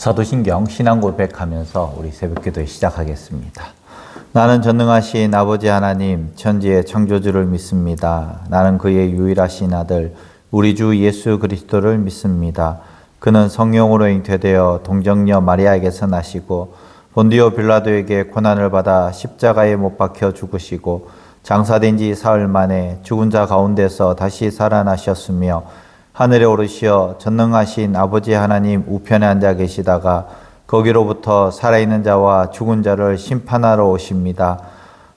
사도신경 신앙 고백하면서 우리 새벽기도에 시작하겠습니다. 나는 전능하신 아버지 하나님, 천지의 창조주를 믿습니다. 나는 그의 유일하신 아들, 우리 주 예수 그리스도를 믿습니다. 그는 성령으로 잉태되어 동정녀 마리아에게서 나시고 본디오 빌라도에게 고난을 받아 십자가에 못 박혀 죽으시고 장사된 지 사흘 만에 죽은 자 가운데서 다시 살아나셨으며 하늘에 오르시어 전능하신 아버지 하나님 우편에 앉아 계시다가 거기로부터 살아있는 자와 죽은 자를 심판하러 오십니다.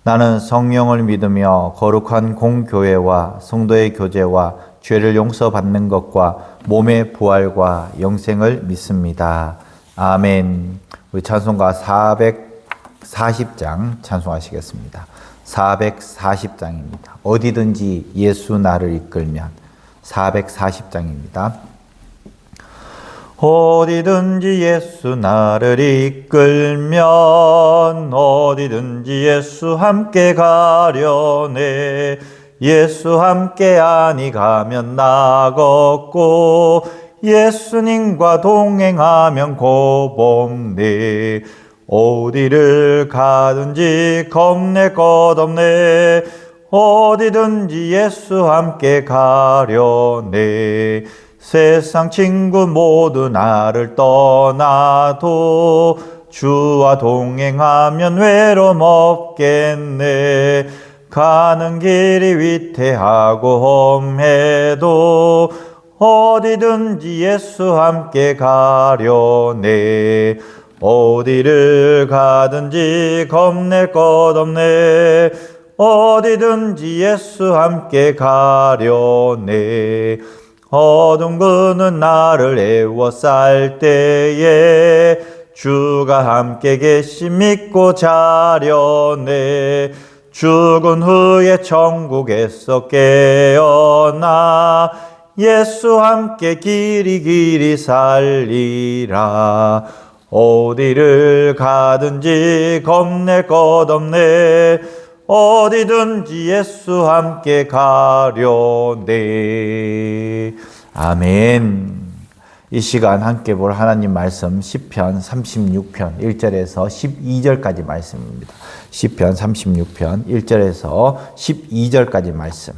나는 성령을 믿으며 거룩한 공교회와 성도의 교제와 죄를 용서받는 것과 몸의 부활과 영생을 믿습니다. 아멘. 우리 찬송가 440장 찬송하시겠습니다. 440장입니다. 어디든지 예수 나를 이끌면 440장입니다. 어디든지 예수 나를 이끌면 어디든지 예수 함께 가려네. 예수 함께 아니 가면 나 걷고 예수님과 동행하면 고복네. 어디를 가든지 겁낼 것 없네. 어디든지 예수 함께 가려네. 세상 친구 모두 나를 떠나도 주와 동행하면 외로움 없겠네. 가는 길이 위태하고 험해도 어디든지 예수 함께 가려네. 어디를 가든지 겁낼 것 없네. 어디든지 예수 함께 가려네. 어둠 그는 나를 애워쌀 때에 주가 함께 계심 믿고 자려네. 죽은 후에 천국에서 깨어나 예수 함께 길이 살리라. 어디를 가든지 겁낼 것 없네. 어디든지 예수 함께 가려네. 아멘. 이 시간 함께 볼 하나님 말씀 시편 36편 1절에서 12절까지 말씀입니다. 시편 36편 1절에서 12절까지 말씀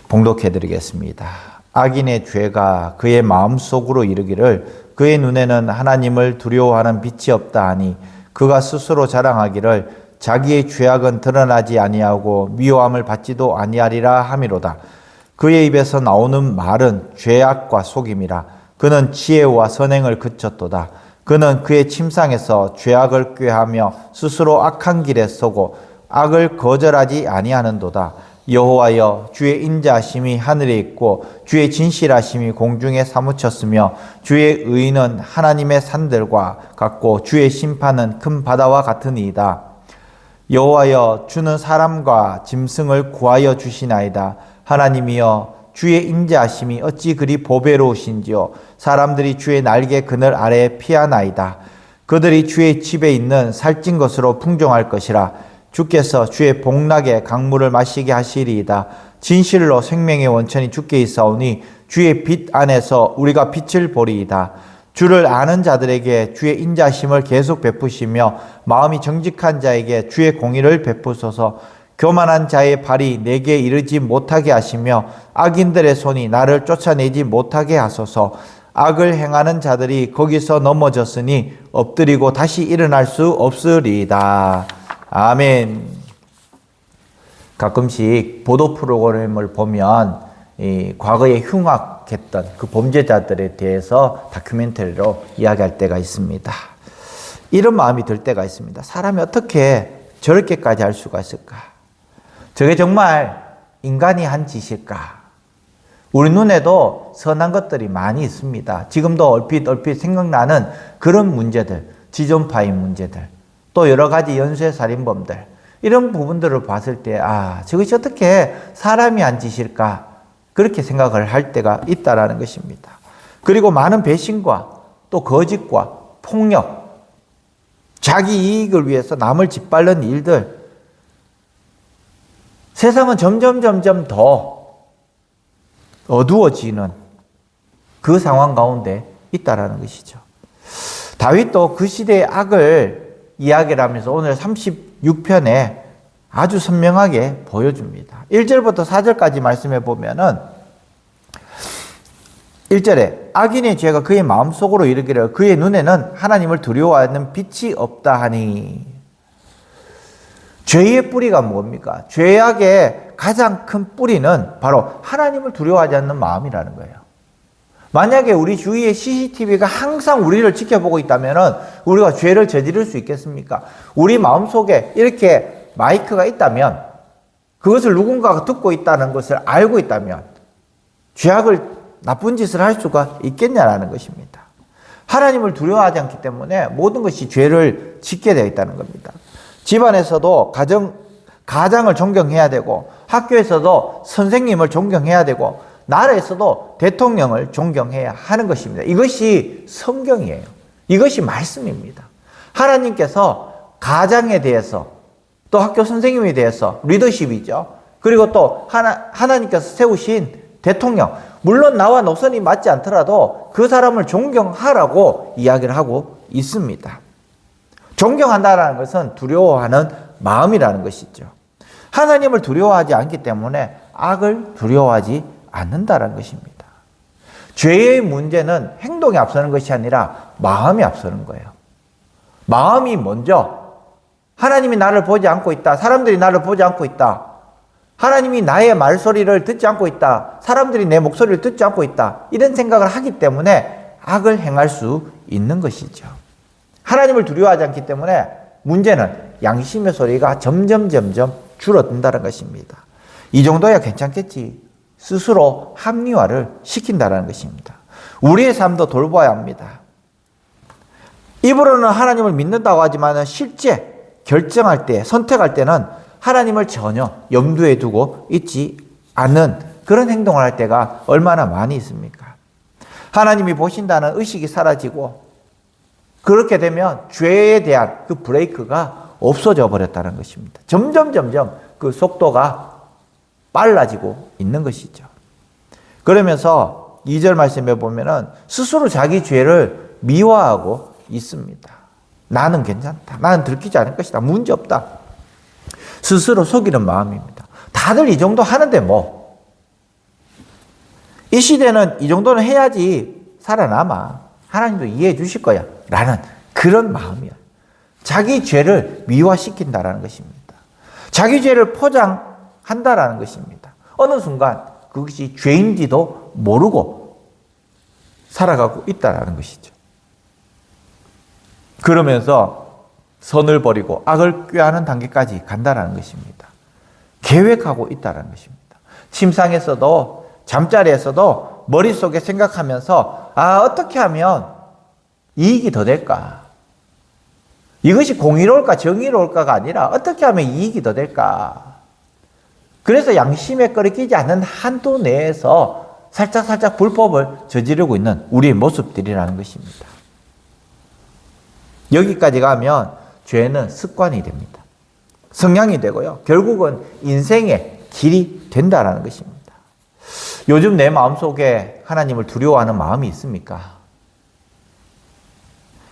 봉독해 드리겠습니다. 악인의 죄가 그의 마음속으로 이르기를 그의 눈에는 하나님을 두려워하는 빛이 없다 하니 그가 스스로 자랑하기를 자기의 죄악은 드러나지 아니하고 미워함을 받지도 아니하리라 하미로다. 그의 입에서 나오는 말은 죄악과 속임이라. 그는 지혜와 선행을 그쳤도다. 그는 그의 침상에서 죄악을 꾀하며 스스로 악한 길에 서고 악을 거절하지 아니하는도다. 여호와여, 주의 인자하심이 하늘에 있고 주의 진실하심이 공중에 사무쳤으며 주의 의는 하나님의 산들과 같고 주의 심판은 큰 바다와 같으니이다. 여호와여, 주는 사람과 짐승을 구하여 주시나이다. 하나님이여, 주의 인자하심이 어찌 그리 보배로우신지요. 사람들이 주의 날개 그늘 아래에 피하나이다. 그들이 주의 집에 있는 살찐 것으로 풍종할 것이라. 주께서 주의 복락에 강물을 마시게 하시리이다. 진실로 생명의 원천이 주께 있사오니 주의 빛 안에서 우리가 빛을 보리이다. 주를 아는 자들에게 주의 인자심을 계속 베푸시며 마음이 정직한 자에게 주의 공의를 베푸소서. 교만한 자의 발이 내게 이르지 못하게 하시며 악인들의 손이 나를 쫓아내지 못하게 하소서. 악을 행하는 자들이 거기서 넘어졌으니 엎드리고 다시 일어날 수 없으리이다. 아멘. 가끔씩 보도 프로그램을 보면 과거에 흉악했던 그 범죄자들에 대해서 다큐멘터리로 이야기할 때가 있습니다. 이런 마음이 들 때가 있습니다. 사람이 어떻게 저렇게까지 할 수가 있을까? 저게 정말 인간이 한 짓일까? 우리 눈에도 선한 것들이 많이 있습니다. 지금도 얼핏 생각나는 그런 문제들, 지존파인 문제들, 또 여러 가지 연쇄살인범들, 이런 부분들을 봤을 때 저것이 어떻게 사람이 한 짓일까? 그렇게 생각을 할 때가 있다라는 것입니다. 그리고 많은 배신과 또 거짓과 폭력, 자기 이익을 위해서 남을 짓밟는 일들, 세상은 점점 더 어두워지는 그 상황 가운데 있다라는 것이죠. 다윗도 그 시대의 악을 이야기를 하면서 오늘 36편에 아주 선명하게 보여줍니다. 1절부터 4절까지 말씀해 보면은 1절에 악인의 죄가 그의 마음속으로 이르기를 그의 눈에는 하나님을 두려워하는 빛이 없다 하니. 죄의 뿌리가 뭡니까? 죄악의 가장 큰 뿌리는 바로 하나님을 두려워하지 않는 마음이라는 거예요. 만약에 우리 주위에 CCTV가 항상 우리를 지켜보고 있다면 우리가 죄를 저지를 수 있겠습니까? 우리 마음속에 이렇게 마이크가 있다면, 그것을 누군가가 듣고 있다는 것을 알고 있다면 죄악을, 나쁜 짓을 할 수가 있겠냐라는 것입니다. 하나님을 두려워하지 않기 때문에 모든 것이 죄를 짓게 되어 있다는 겁니다. 집안에서도 가장을 존경해야 되고, 학교에서도 선생님을 존경해야 되고, 나라에서도 대통령을 존경해야 하는 것입니다. 이것이 성경이에요. 이것이 말씀입니다. 하나님께서 가장에 대해서, 또 학교 선생님에 대해서, 리더십이죠. 그리고 또 하나님께서 세우신 대통령, 물론 나와 노선이 맞지 않더라도 그 사람을 존경하라고 이야기를 하고 있습니다. 존경한다는 것은 두려워하는 마음이라는 것이죠. 하나님을 두려워하지 않기 때문에 악을 두려워하지 않는다는 것입니다. 죄의 문제는 행동이 앞서는 것이 아니라 마음이 앞서는 거예요. 마음이 먼저, 하나님이 나를 보지 않고 있다, 사람들이 나를 보지 않고 있다, 하나님이 나의 말소리를 듣지 않고 있다, 사람들이 내 목소리를 듣지 않고 있다, 이런 생각을 하기 때문에 악을 행할 수 있는 것이죠. 하나님을 두려워하지 않기 때문에 문제는 양심의 소리가 점점 줄어든다는 것입니다. 이 정도야 괜찮겠지, 스스로 합리화를 시킨다는 것입니다. 우리의 삶도 돌봐야 합니다. 입으로는 하나님을 믿는다고 하지만 실제 결정할 때, 선택할 때는 하나님을 전혀 염두에 두고 있지 않는 그런 행동을 할 때가 얼마나 많이 있습니까? 하나님이 보신다는 의식이 사라지고, 그렇게 되면 죄에 대한 그 브레이크가 없어져 버렸다는 것입니다. 점점 그 속도가 빨라지고 있는 것이죠. 그러면서 2절 말씀에 보면은 스스로 자기 죄를 미워하고 있습니다. 나는 괜찮다, 나는 들키지 않을 것이다, 문제 없다, 스스로 속이는 마음입니다. 다들 이 정도 하는데 뭐, 이 시대는 이 정도는 해야지 살아남아, 하나님도 이해해 주실 거야 라는 그런 마음이야. 자기 죄를 미화시킨다라는 것입니다. 자기 죄를 포장한다라는 것입니다. 어느 순간 그것이 죄인지도 모르고 살아가고 있다라는 것이죠. 그러면서 선을 버리고 악을 꾀하는 단계까지 간다라는 것입니다. 계획하고 있다라는 것입니다. 침상에서도 잠자리에서도 머릿속에 생각하면서 어떻게 하면 이익이 더 될까? 이것이 공의로울까 정의로울까가 아니라 어떻게 하면 이익이 더 될까? 그래서 양심에 꺼리끼지 않는 한도 내에서 살짝 불법을 저지르고 있는 우리의 모습들이라는 것입니다. 여기까지 가면 죄는 습관이 됩니다. 성향이 되고요. 결국은 인생의 길이 된다는 것입니다. 요즘 내 마음속에 하나님을 두려워하는 마음이 있습니까?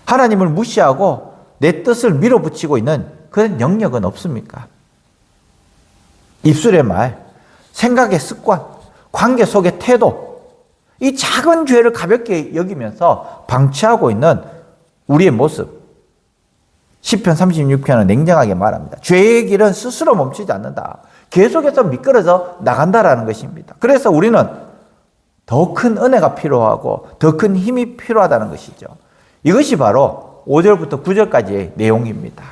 하나님을 무시하고 내 뜻을 밀어붙이고 있는 그런 영역은 없습니까? 입술의 말, 생각의 습관, 관계 속의 태도, 이 작은 죄를 가볍게 여기면서 방치하고 있는 우리의 모습. 시편 36편은 냉정하게 말합니다. 죄의 길은 스스로 멈추지 않는다. 계속해서 미끄러져 나간다라는 것입니다. 그래서 우리는 더 큰 은혜가 필요하고 더 큰 힘이 필요하다는 것이죠. 이것이 바로 5절부터 9절까지의 내용입니다.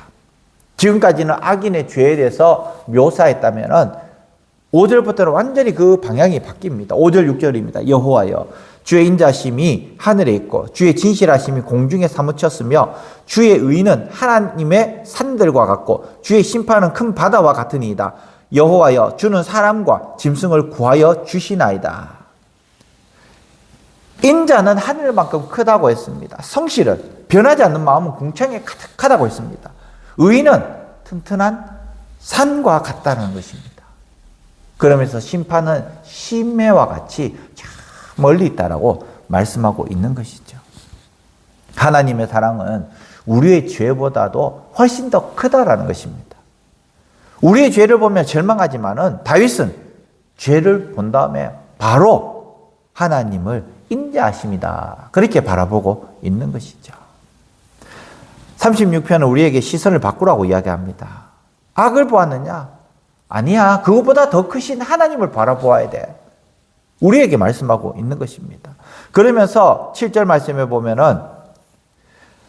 지금까지는 악인의 죄에 대해서 묘사했다면 5절부터는 완전히 그 방향이 바뀝니다. 5절 6절입니다. 여호와여, 주의 인자심이 하늘에 있고 주의 진실하심이 공중에 사무쳤으며 주의 의는 하나님의 산들과 같고 주의 심판은 큰 바다와 같으니이다. 여호와여, 주는 사람과 짐승을 구하여 주시나이다. 인자는 하늘만큼 크다고 했습니다. 성실은, 변하지 않는 마음은 궁창에 가득하다고 했습니다. 의는 튼튼한 산과 같다는 것입니다. 그러면서 심판은 심해와 같이 멀리 있다라고 말씀하고 있는 것이죠. 하나님의 사랑은 우리의 죄보다도 훨씬 더 크다라는 것입니다. 우리의 죄를 보면 절망하지만은 다윗은 죄를 본 다음에 바로 하나님을 인자하심이다, 그렇게 바라보고 있는 것이죠. 36편은 우리에게 시선을 바꾸라고 이야기합니다. 악을 보았느냐? 아니야. 그것보다 더 크신 하나님을 바라보아야 돼. 우리에게 말씀하고 있는 것입니다. 그러면서 7절 말씀에 보면은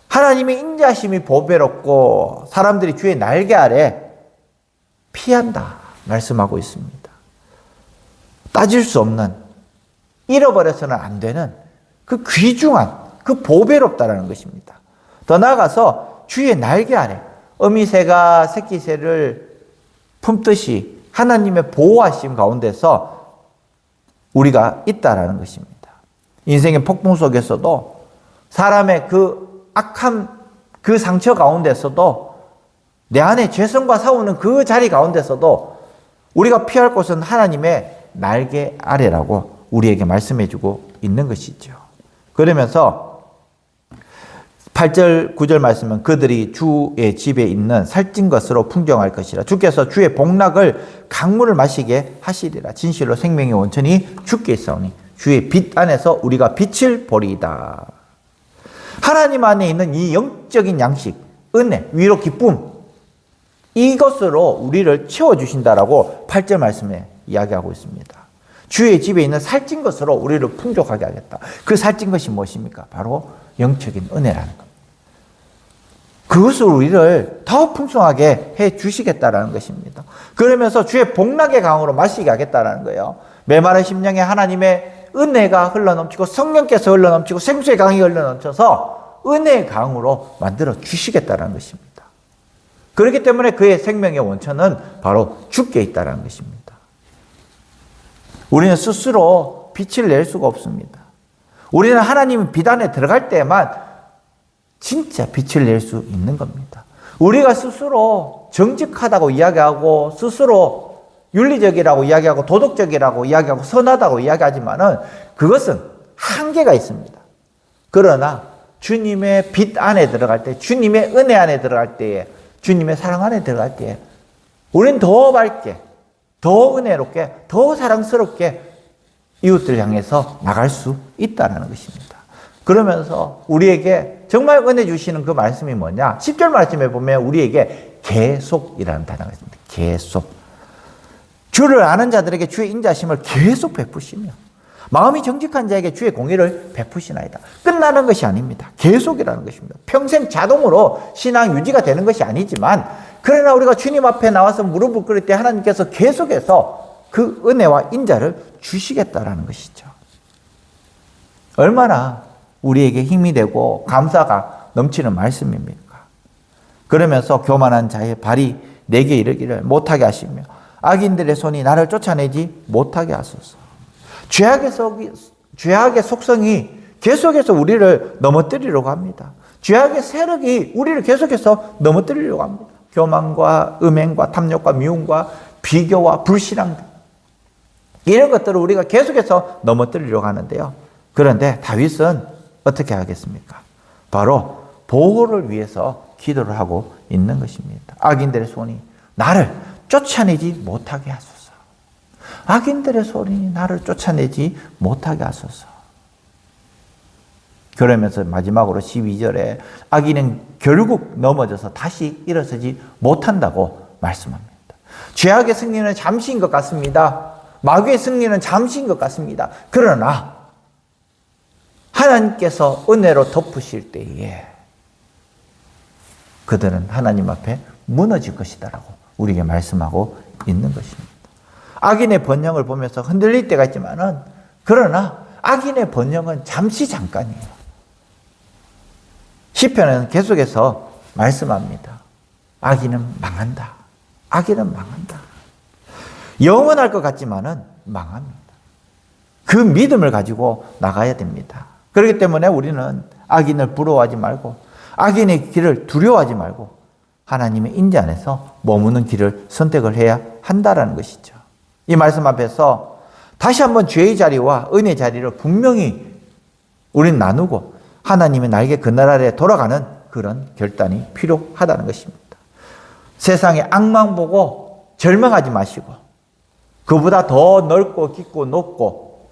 하나님의 인자하심이 보배롭고 사람들이 주의 날개 아래 피한다 말씀하고 있습니다. 따질 수 없는, 잃어버려서는 안 되는 그 귀중한, 그 보배롭다라는 것입니다. 더 나아가서 주의 날개 아래 어미새가 새끼새를 품듯이 하나님의 보호하심 가운데서 우리가 있다라는 것입니다. 인생의 폭풍 속에서도 사람의 그 악함, 그 상처 가운데서도 내 안에 죄성과 싸우는 그 자리 가운데서도 우리가 피할 곳은 하나님의 날개 아래라고 우리에게 말씀해주고 있는 것이죠. 그러면서 8절 9절 말씀은 그들이 주의 집에 있는 살찐 것으로 풍성할 것이라. 주께서 주의 복락을 강물을 마시게 하시리라. 진실로 생명의 원천이 주께 있사오니 주의 빛 안에서 우리가 빛을 보리이다. 하나님 안에 있는 이 영적인 양식, 은혜, 위로, 기쁨, 이것으로 우리를 채워주신다라고 8절 말씀에 이야기하고 있습니다. 주의 집에 있는 살찐 것으로 우리를 풍족하게 하겠다. 그 살찐 것이 무엇입니까? 바로 영적인 은혜라는 겁니다. 그것으로 우리를 더 풍성하게 해 주시겠다라는 것입니다. 그러면서 주의 복락의 강으로 마시게 하겠다라는 거예요. 메마른 심령에 하나님의 은혜가 흘러넘치고 성령께서 흘러넘치고 생수의 강이 흘러넘쳐서 은혜의 강으로 만들어 주시겠다라는 것입니다. 그렇기 때문에 그의 생명의 원천은 바로 주께 있다라는 것입니다. 우리는 스스로 빛을 낼 수가 없습니다. 우리는 하나님 빛 안에 들어갈 때만 진짜 빛을 낼 수 있는 겁니다. 우리가 스스로 정직하다고 이야기하고 스스로 윤리적이라고 이야기하고 도덕적이라고 이야기하고 선하다고 이야기하지만은 그것은 한계가 있습니다. 그러나 주님의 빛 안에 들어갈 때, 주님의 은혜 안에 들어갈 때에, 주님의 사랑 안에 들어갈 때에 우리는 더 밝게, 더 은혜롭게, 더 사랑스럽게 이웃들 향해서 나갈 수 있다는 것입니다. 그러면서 우리에게 정말 은혜 주시는 그 말씀이 뭐냐? 10절 말씀에 보면 우리에게 계속이라는 단어가 있습니다. 계속. 주를 아는 자들에게 주의 인자심을 계속 베푸시며 마음이 정직한 자에게 주의 공의를 베푸시나이다. 끝나는 것이 아닙니다. 계속이라는 것입니다. 평생 자동으로 신앙 유지가 되는 것이 아니지만 그러나 우리가 주님 앞에 나와서 무릎을 꿇을 때 하나님께서 계속해서 그 은혜와 인자를 주시겠다라는 것이죠. 얼마나 우리에게 힘이 되고 감사가 넘치는 말씀입니까? 그러면서 교만한 자의 발이 내게 이르기를 못하게 하시며 악인들의 손이 나를 쫓아내지 못하게 하소서. 죄악의 속성이 계속해서 우리를 넘어뜨리려고 합니다. 죄악의 세력이 우리를 계속해서 넘어뜨리려고 합니다. 교만과 음행과 탐욕과 미움과 비교와 불신앙, 이런 것들을 우리가 계속해서 넘어뜨리려고 하는데요. 그런데 다윗은 어떻게 하겠습니까? 바로 보호를 위해서 기도를 하고 있는 것입니다. 악인들의 손이 나를 쫓아내지 못하게 하소서. 악인들의 손이 나를 쫓아내지 못하게 하소서. 그러면서 마지막으로 12절에 악인은 결국 넘어져서 다시 일어서지 못한다고 말씀합니다. 죄악의 승리는 잠시인 것 같습니다. 마귀의 승리는 잠시인 것 같습니다. 그러나 하나님께서 은혜로 덮으실 때에 그들은 하나님 앞에 무너질 것이다라고 우리에게 말씀하고 있는 것입니다. 악인의 번영을 보면서 흔들릴 때가 있지만은 그러나 악인의 번영은 잠시 잠깐이에요. 시편은 계속해서 말씀합니다. 악인은 망한다. 악인은 망한다. 영원할 것 같지만은 망합니다. 그 믿음을 가지고 나가야 됩니다. 그렇기 때문에 우리는 악인을 부러워하지 말고 악인의 길을 두려워하지 말고 하나님의 인재 안에서 머무는 길을 선택을 해야 한다라는 것이죠. 이 말씀 앞에서 다시 한번 죄의 자리와 은혜의 자리를 분명히 우리는 나누고 하나님의 날개 그늘 아래 돌아가는 그런 결단이 필요하다는 것입니다. 세상의 악망 보고 절망하지 마시고 그보다 더 넓고 깊고 높고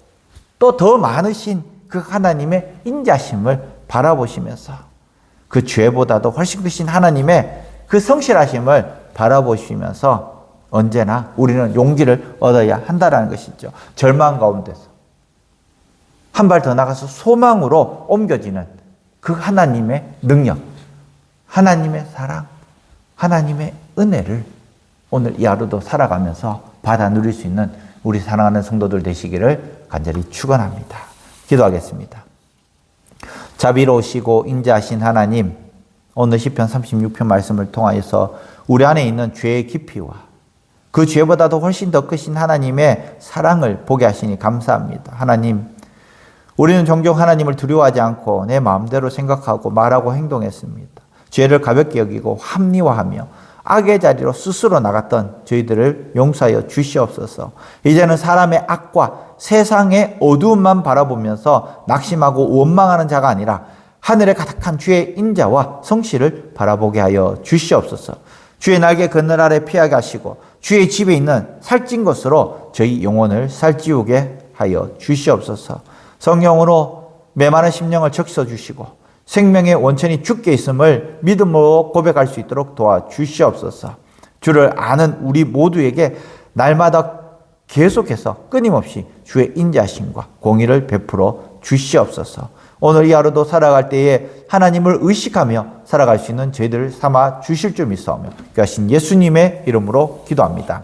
또 더 많으신 그 하나님의 인자심을 바라보시면서 그 죄보다도 훨씬 크신 하나님의 그 성실하심을 바라보시면서 언제나 우리는 용기를 얻어야 한다는 것이죠. 절망 가운데서 한 발 더 나가서 소망으로 옮겨지는 그 하나님의 능력, 하나님의 사랑, 하나님의 은혜를 오늘 이 하루도 살아가면서 받아 누릴 수 있는 우리 사랑하는 성도들 되시기를 간절히 축원합니다. 기도하겠습니다. 자비로우시고 인자하신 하나님, 오늘 시편 36편 말씀을 통하여서 우리 안에 있는 죄의 깊이와 그 죄보다도 훨씬 더 크신 하나님의 사랑을 보게 하시니 감사합니다. 하나님, 우리는 종종 하나님을 두려워하지 않고 내 마음대로 생각하고 말하고 행동했습니다. 죄를 가볍게 여기고 합리화하며 악의 자리로 스스로 나갔던 저희들을 용서하여 주시옵소서. 이제는 사람의 악과 세상의 어두움만 바라보면서 낙심하고 원망하는 자가 아니라 하늘에 가득한 주의 인자와 성실을 바라보게 하여 주시옵소서. 주의 날개 그늘 아래 피하게 하시고 주의 집에 있는 살찐 것으로 저희 영혼을 살찌우게 하여 주시옵소서. 성령으로 메마른 심령을 적셔 주시고 생명의 원천이 주께 있음을 믿음으로 고백할 수 있도록 도와주시옵소서. 주를 아는 우리 모두에게 날마다 계속해서 끊임없이 주의 인자심과 공의를 베풀어 주시옵소서. 오늘 이 하루도 살아갈 때에 하나님을 의식하며 살아갈 수 있는 저희들을 삼아 주실 줄 믿사오며 귀하신 예수님의 이름으로 기도합니다.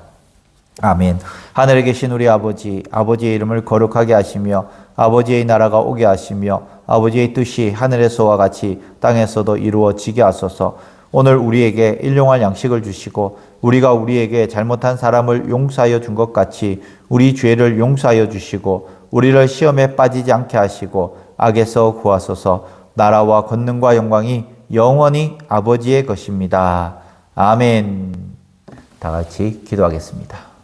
아멘. 하늘에 계신 우리 아버지, 아버지의 이름을 거룩하게 하시며 아버지의 나라가 오게 하시며 아버지의 뜻이 하늘에서와 같이 땅에서도 이루어지게 하소서. 오늘 우리에게 일용할 양식을 주시고 우리가 우리에게 잘못한 사람을 용서하여 준 것 같이 우리 죄를 용서하여 주시고 우리를 시험에 빠지지 않게 하시고 악에서 구하소서. 나라와 권능과 영광이 영원히 아버지의 것입니다. 아멘. 다 같이 기도하겠습니다.